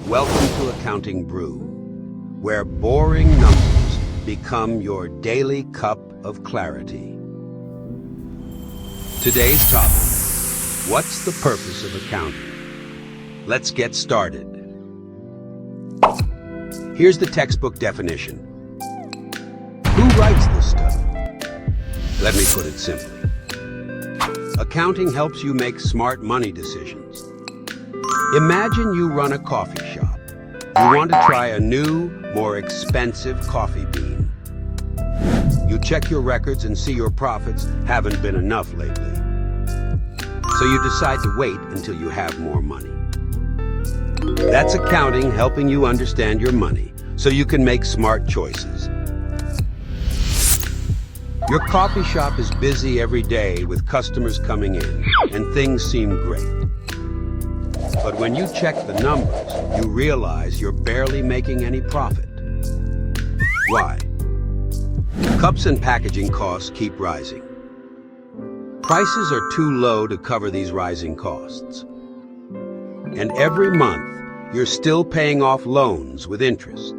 Welcome to Accounting Brew, where boring numbers become your daily cup of clarity. Today's topic: what's the purpose of accounting? Let's get started. Here's the textbook definition. Who writes this stuff? Let me put it simply. Accounting helps you make smart money decisions. Imagine you run a coffee shop. You want to try a new, more expensive coffee bean. You check your records and see your profits haven't been enough lately. So you decide to wait until you have more money. That's accounting helping you understand your money so you can make smart choices. Your coffee shop is busy every day with customers coming in, and things seem great. But when you check the numbers, you realize you're barely making any profit. Why? Cups and packaging costs keep rising. Prices are too low to cover these rising costs. And every month, you're still paying off loans with interest.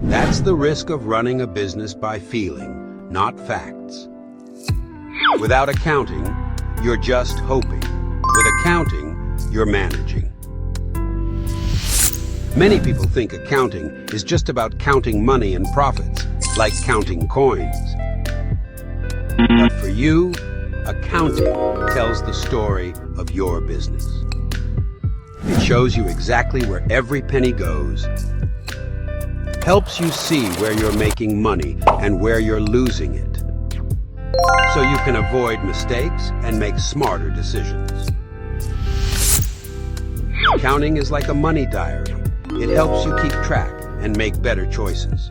That's the risk of running a business by feeling, not facts. Without accounting, you're just hoping. With accounting, you're managing. Many people think accounting is just about counting money and profits, like counting coins. But for you, accounting tells the story of your business. It shows you exactly where every penny goes, helps you see where you're making money and where you're losing it, so you can avoid mistakes and make smarter decisions. Accounting is like a money diary. It helps you keep track and make better choices.